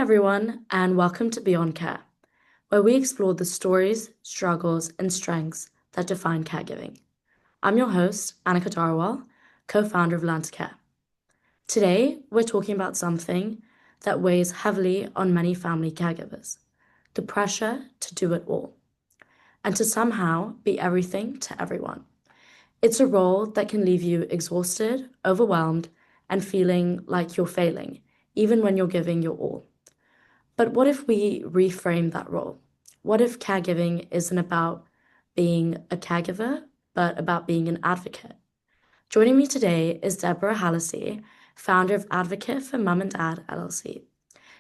everyone, and welcome to Beyond Care, where we explore the stories, struggles, and strengths that define caregiving. I'm your host, Annika Dhariwal, co-founder of Land to Care. Today, we're talking about something that weighs heavily on many family caregivers, the pressure to do it all, and to somehow be everything to everyone. It's a role that can leave you exhausted, overwhelmed, and feeling like you're failing, even when you're giving your all. But what if we reframe that role? What if caregiving isn't about being a caregiver, but about being an advocate? Joining me today is Debra Hallisey, founder of Advocate for Mom and Dad LLC.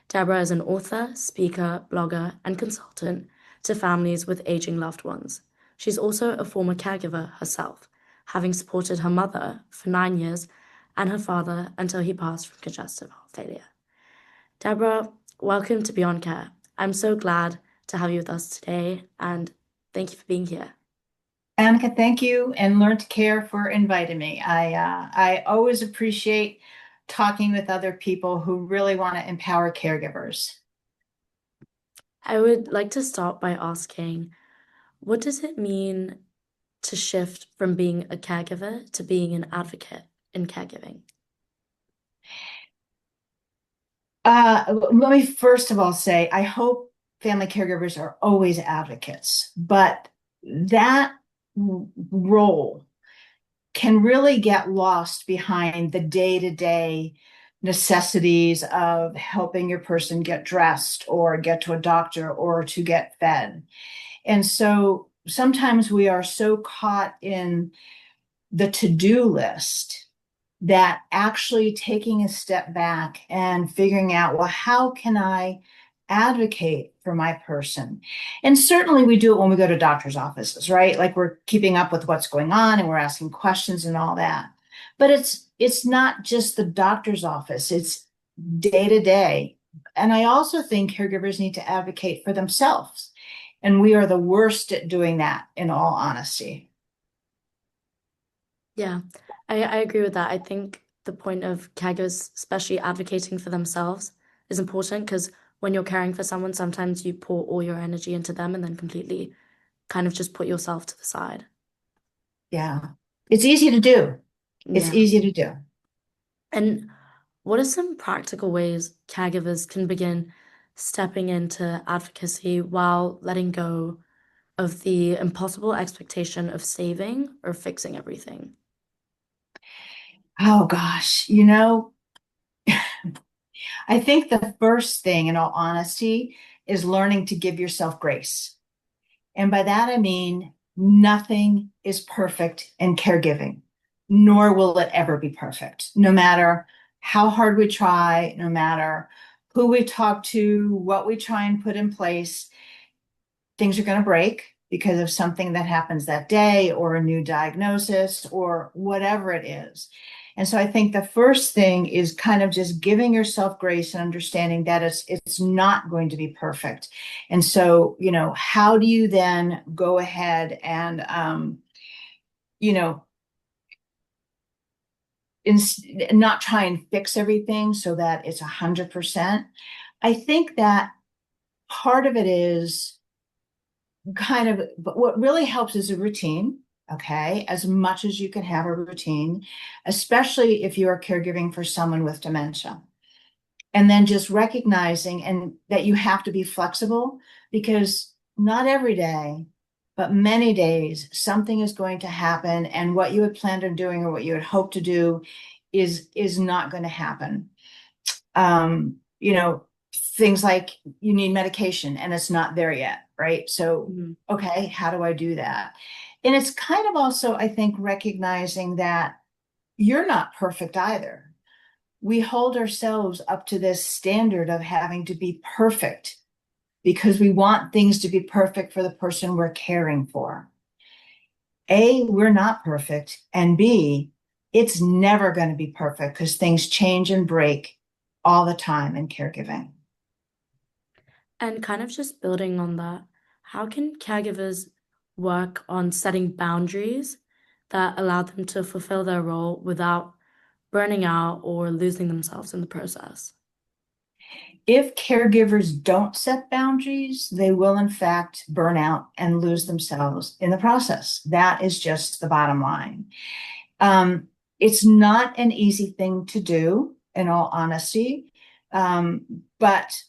Debra is an author, speaker, blogger, and consultant to families with aging loved ones. She's also a former caregiver herself, having supported her mother for 9 years and her father until he passed from congestive heart failure. Debra, welcome to Beyond Care. I'm so glad to have you with us today, and thank you for being here. Annika, thank you, and Learn to Care for inviting me. I always appreciate talking with other people who really want to empower caregivers. I would like to start by asking, what does it mean to shift from being a caregiver to being an advocate in caregiving? Let me first of all say, I hope family caregivers are always advocates, but that role can really get lost behind the day-to-day necessities of helping your person get dressed or get to a doctor or to get fed. And so sometimes we are so caught in the to-do list that actually taking a step back and figuring out, well, how can I advocate for my person? And certainly we do it when we go to doctor's offices, right? Like we're keeping up with what's going on and we're asking questions and all that. But it's not just the doctor's office, it's day to day. And I also think caregivers need to advocate for themselves. And we are the worst at doing that, in all honesty. Yeah, I agree with that. I think the point of caregivers, especially advocating for themselves, is important because when you're caring for someone, sometimes you pour all your energy into them and then completely kind of just put yourself to the side. Yeah. It's easy to do. It's Yeah. easy to do. And what are some practical ways caregivers can begin stepping into advocacy while letting go of the impossible expectation of saving or fixing everything? Oh gosh, I think the first thing, in all honesty, is learning to give yourself grace. And by that, I mean nothing is perfect in caregiving, nor will it ever be perfect, no matter how hard we try, no matter who we talk to, what we try and put in place. Things are going to break because of something that happens that day or a new diagnosis or whatever it is. And so I think the first thing is kind of just giving yourself grace and understanding that it's not going to be perfect. And so, how do you then go ahead and you know, in, not try and fix everything so that it's 100%. I think that part of it is but what really helps is a routine. Okay, as much as you can have a routine, especially if you are caregiving for someone with dementia. And then just recognizing and that you have to be flexible because not every day, but many days, something is going to happen, and what you had planned on doing or what you had hoped to do is not going to happen. Um, you know, Things like you need medication and it's not there yet, right? So, Mhm. okay, how do I do that? And it's kind of also, I think, recognizing that you're not perfect either. We hold ourselves up to this standard of having to be perfect because we want things to be perfect for the person we're caring for. A, we're not perfect. And B, it's never going to be perfect because things change and break all the time in caregiving. And kind of just building on that, how can caregivers work on setting boundaries that allow them to fulfill their role without burning out or losing themselves in the process? if caregivers don't set boundaries, they will in fact burn out and lose themselves in the process. That is just the bottom line. It's not an easy thing to do, in all honesty. But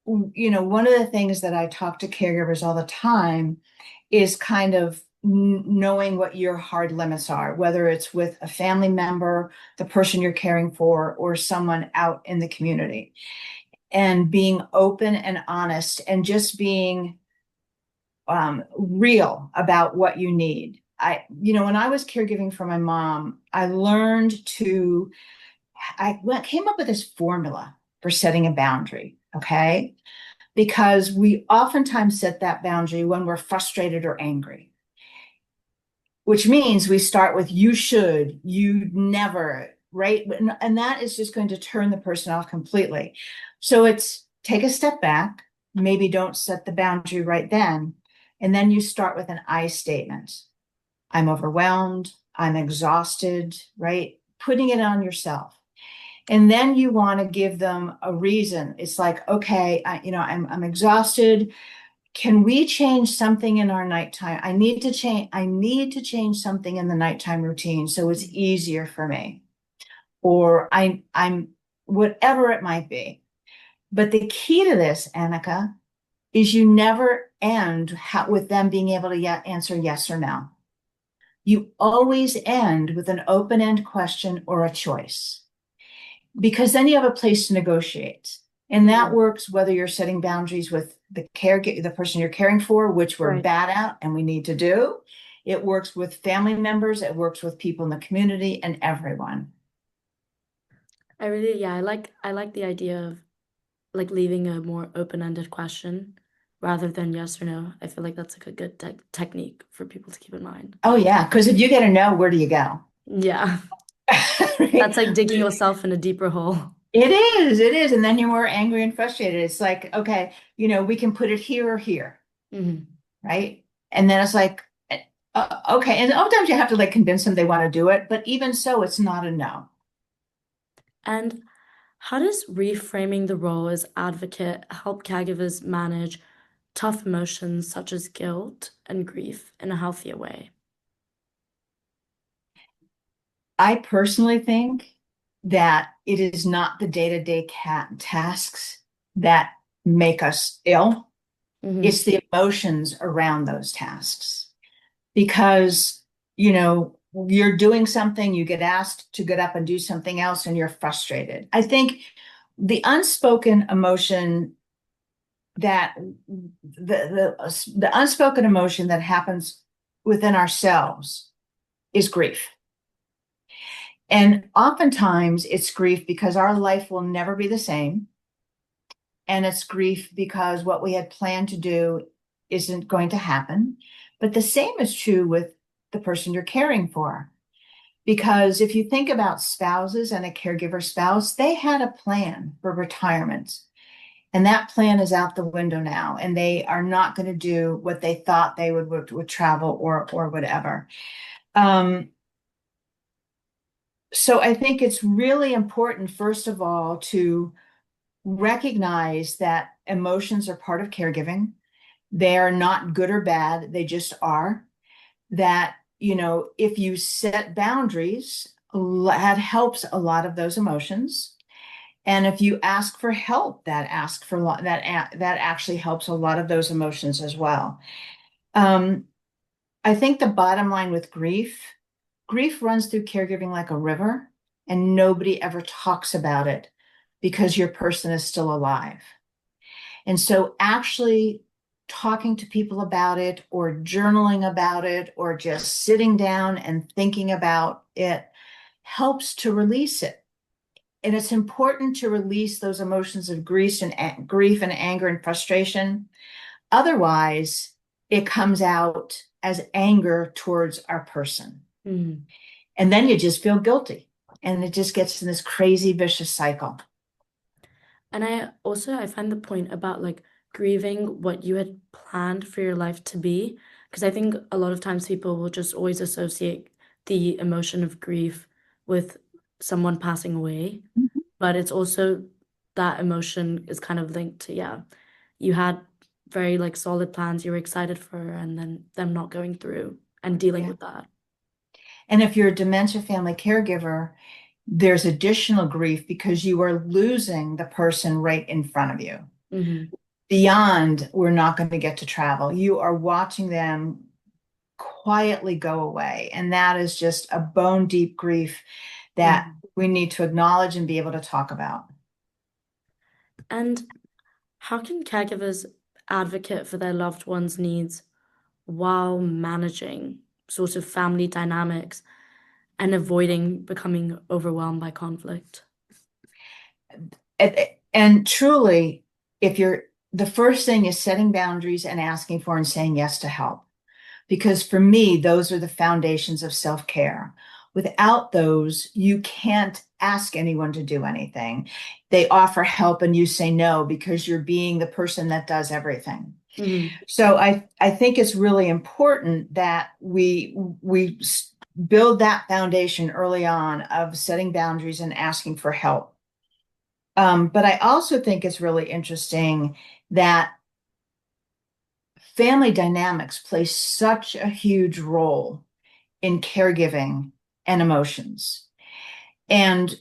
one of the things that I talk to caregivers all the time is kind of knowing what your hard limits are, whether it's with a family member, the person you're caring for, or someone out in the community, and being open and honest and just being real about what you need. When I was caregiving for my mom, I came up with this formula for setting a boundary, okay? Because we oftentimes set that boundary when we're frustrated or angry, which means we start with you should, you never, right? And that is just going to turn the person off completely. So it's take a step back, maybe don't set the boundary right then, and then you start with an I statement. I'm overwhelmed, I'm exhausted, right? Putting it on yourself. And then you want to give them a reason. It's like, okay, I'm exhausted. Can we change something in our nighttime? I need to change something in the nighttime routine so it's easier for me. Or I'm whatever it might be. But the key to this, Annika, is you never end with them being able to answer yes or no. You always end with an open-end question or a choice, because then you have a place to negotiate. And that works whether you're setting boundaries with the person you're caring for, which we're bad at and we need to do. It works with family members. It works with people in the community and everyone. I like the idea of like leaving a more open-ended question rather than yes or no. I feel like that's like a good technique for people to keep in mind. Oh yeah, because if you get a no, where do you go? Yeah. That's like digging yourself in a deeper hole. It is. And then you're more angry and frustrated. It's like, okay, we can put it here or here. Mm-hmm. Right. And then it's like, okay. And sometimes you have to like convince them they want to do it. But even so, it's not a no. And how does reframing the role as advocate help caregivers manage tough emotions such as guilt and grief in a healthier way? I personally think that it is not the day-to-day tasks that make us ill. Mm-hmm. It's the emotions around those tasks. Because, you're doing something, you get asked to get up and do something else, and you're frustrated. I think the unspoken emotion that the unspoken emotion that happens within ourselves is grief. And oftentimes it's grief because our life will never be the same. And it's grief because what we had planned to do isn't going to happen. But the same is true with the person you're caring for. Because if you think about spouses and a caregiver spouse, they had a plan for retirement. And that plan is out the window now. And they are not going to do what they thought they would travel or whatever. So I think it's really important, first of all, to recognize that emotions are part of caregiving. They are not good or bad, they just are. That, if you set boundaries, that helps a lot of those emotions. And if you ask for help, that actually helps a lot of those emotions as well. I think the bottom line with grief runs through caregiving like a river, and nobody ever talks about it because your person is still alive. And so actually talking to people about it or journaling about it or just sitting down and thinking about it helps to release it. And it's important to release those emotions of grief and anger and frustration. Otherwise, it comes out as anger towards our person. Mm-hmm. And then you just feel guilty. And it just gets in this crazy, vicious cycle. And I find the point about like grieving what you had planned for your life to be, because I think a lot of times people will just always associate the emotion of grief with someone passing away, but it's also that emotion is kind of linked to, yeah, you had very like solid plans you were excited for, and then them not going through and dealing Yeah. with that. And if you're a dementia family caregiver, there's additional grief because you are losing the person right in front of you. Mm-hmm. Beyond, we're not going to get to travel. You are watching them quietly go away. And that is just a bone deep grief that Mm-hmm. we need to acknowledge and be able to talk about. And how can caregivers advocate for their loved ones' needs while managing sort of family dynamics and avoiding becoming overwhelmed by conflict? And truly, if you're the first thing is setting boundaries and asking for and saying yes to help. Because for me, those are the foundations of self care. Without those, you can't ask anyone to do anything. They offer help and you say no because you're being the person that does everything. Mm-hmm. So I think it's really important that we build that foundation early on of setting boundaries and asking for help. But I also think it's really interesting that family dynamics play such a huge role in caregiving and emotions. And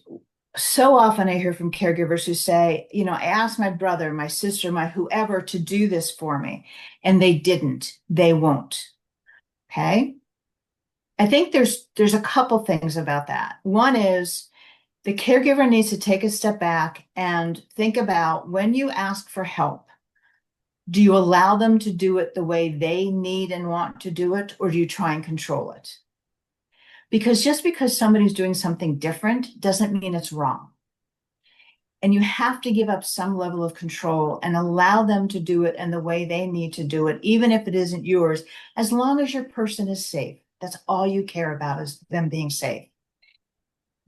so often I hear from caregivers who say, I asked my brother, my sister, my whoever to do this for me, and they didn't. They won't. Okay. I think there's a couple things about that. One is the caregiver needs to take a step back and think about when you ask for help, do you allow them to do it the way they need and want to do it, or do you try and control it? Because just because somebody's doing something different doesn't mean it's wrong. And you have to give up some level of control and allow them to do it in the way they need to do it, even if it isn't yours, as long as your person is safe. That's all you care about is them being safe.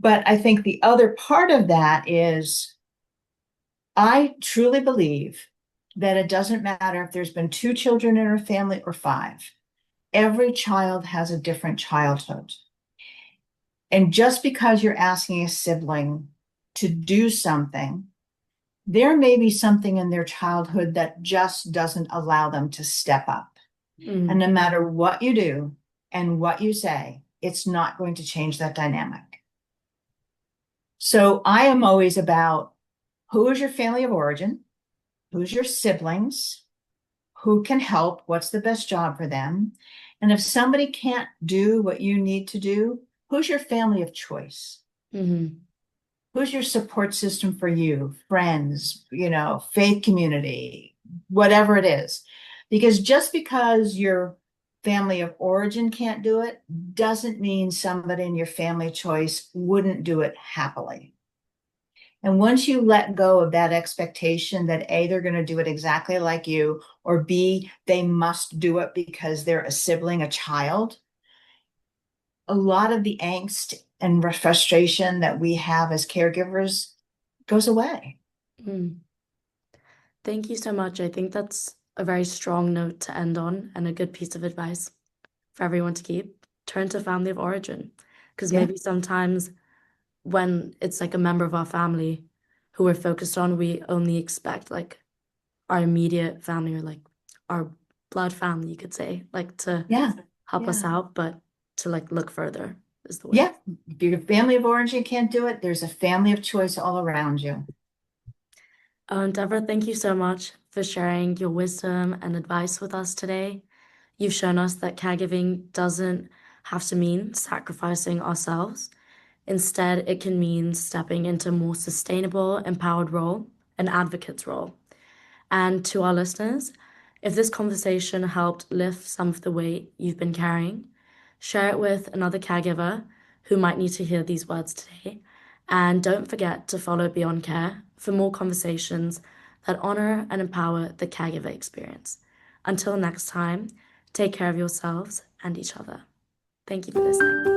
But I think the other part of that is I truly believe that it doesn't matter if there's been 2 children in a family or 5. Every child has a different childhood. And just because you're asking a sibling to do something, there may be something in their childhood that just doesn't allow them to step up. And Mm. no matter what you do and what you say, it's not going to change that dynamic. So I am always about who is your family of origin? Who's your siblings? Who can help? What's the best job for them? And if somebody can't do what you need to do, who's your family of choice? Mm-hmm. Who's your support system for you? Friends, faith community, whatever it is. Because just because your family of origin can't do it doesn't mean somebody in your family choice wouldn't do it happily. And once you let go of that expectation that A, they're going to do it exactly like you, or B, they must do it because they're a sibling, a child, a lot of the angst and frustration that we have as caregivers goes away. Mm. Thank you so much. I think that's a very strong note to end on and a good piece of advice for everyone to keep. Turn to family of origin. Because Yeah. maybe sometimes when it's like a member of our family who we're focused on, we only expect like our immediate family or like our blood family, you could say, like to Yeah. help us Yeah. out, but to like look further is the way. Yeah. If your family of origin can't do it, there's a family of choice all around you. Deborah, thank you so much for sharing your wisdom and advice with us today. You've shown us that caregiving doesn't have to mean sacrificing ourselves. Instead, it can mean stepping into a more sustainable, empowered role, an advocate's role. And to our listeners, if this conversation helped lift some of the weight you've been carrying, share it with another caregiver who might need to hear these words today. And don't forget to follow Beyond Care for more conversations that honor and empower the caregiver experience. Until next time, take care of yourselves and each other. Thank you for listening.